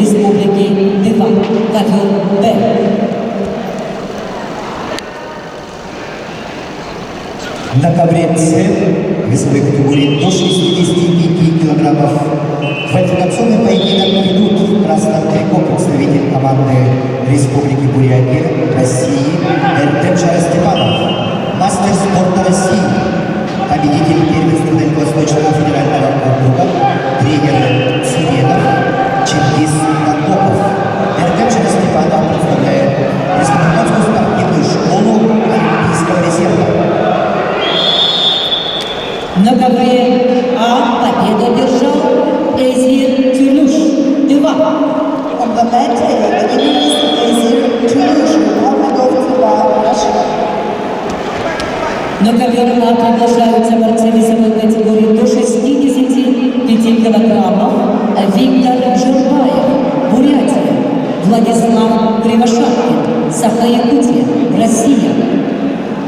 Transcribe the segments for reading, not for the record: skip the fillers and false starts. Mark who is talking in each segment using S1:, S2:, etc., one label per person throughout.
S1: Республики Тыва, ковер Б.
S2: На ковре С весовой категории до 65 килограммов квалификационный поединок ведут в красном трико представитель команды Республики Бурятия, России Эрдемчар Степанов, мастер спорта России, победитель первенства Дальневосточного федерального округа, тренер Циренов, Чингис Нандоков. Эрдемчар Степанов представляет республиканскую спортивную школу Олимпийского резерва.
S1: На ковре А победу одержал Эзир Тюлюш, Тыва.
S3: On the mat, the winner is Эзир Тюлюш, Republic of Тыва, Russia.
S1: На ковер А приглашаются борцы весовой категории до 65 килограммов Виктор Жирбаев, Бурятия, Владислав Кривошапкин, Саха-Якутия, Россия.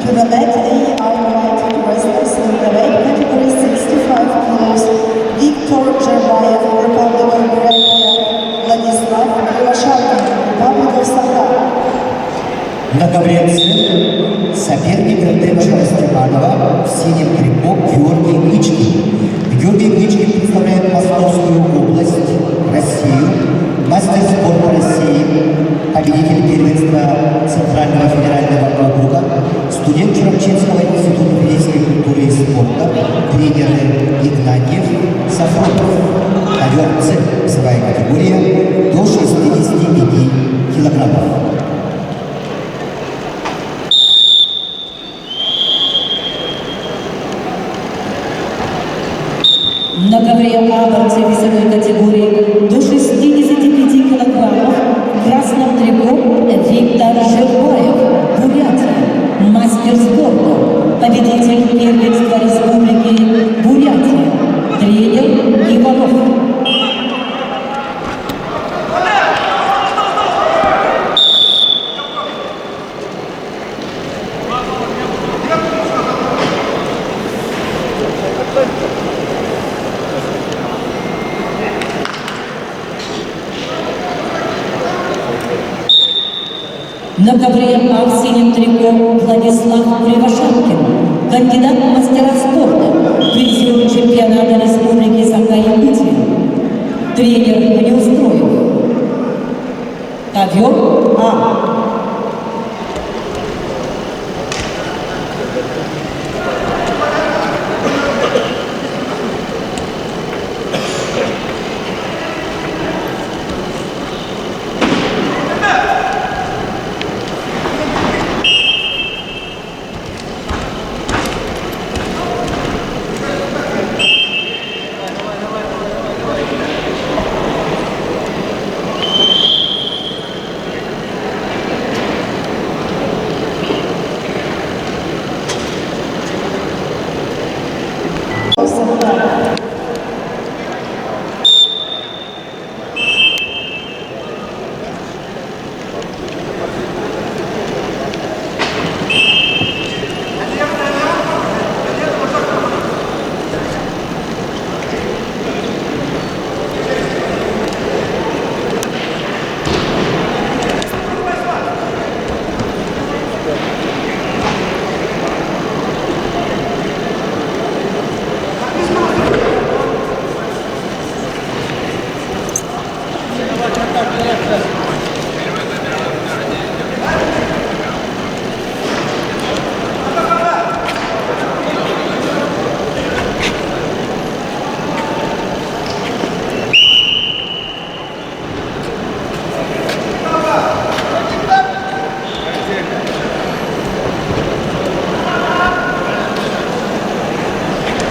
S3: To the mat, they are invited wrestlers in the weight category 65 kilos, Viktor Жирбаев, Republic of Бурятия, Владислав Кривошапкин, Republic of Саха.
S2: На ковре С соперник Эрдемчара Степанова в синем трико Георгий Кличкин. Георгий Кличкин представляет Московскую область, Россию, мастер спорта России, победитель первенства Центрального федерального округа, студент Чурапчинского института физической культуры и спорта, тренеры Игнатьев, Сафронов. Ковер С, весовая категория до 65 килограммов.
S1: На ковре А борцы весовой категории до 65 килограммов в красном трико Виктор Жирбаев, Бурятия, мастер спорта, победитель первенства Республики Бурятия, тренер Иванов. На ковре А в синем трико Владислав Кривошапкин, кандидат в мастера спорта, призер чемпионата Республики Саха-Якутия, тренер Неустроев. Ковер А.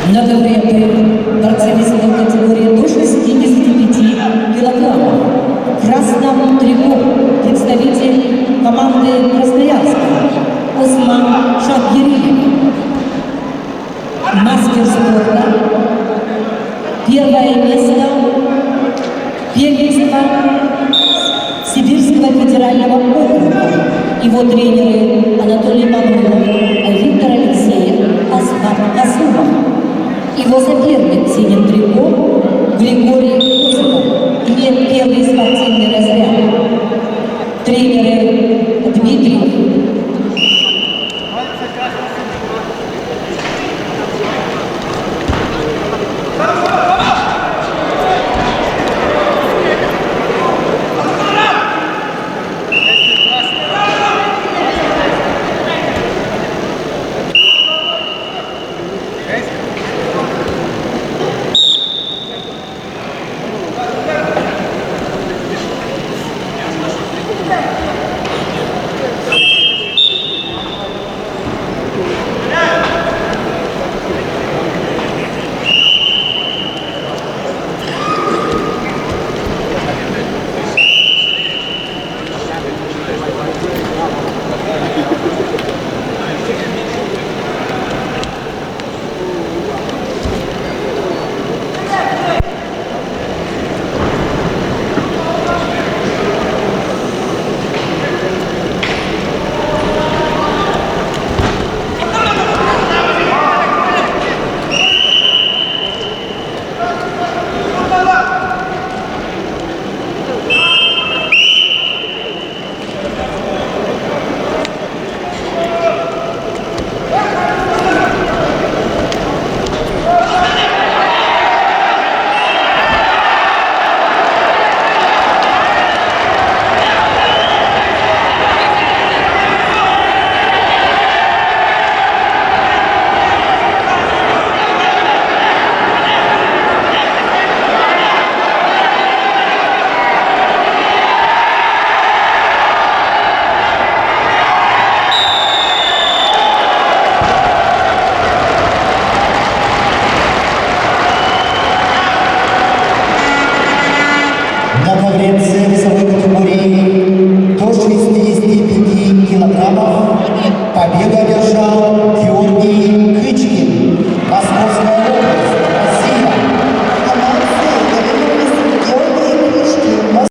S1: На ковре Б борцы весовой категории до 65 килограммов. В красном трико представитель команды Красноярска Осман Шахгириев, мастер спорта, первое место первенства Сибирского федерального округа. Его тренеры Анатолий Мануров, Виктор Алексеев, Асхат Касумов. Его соперник в синем трико Григорий Косиков имеет первый спортивный
S2: бегания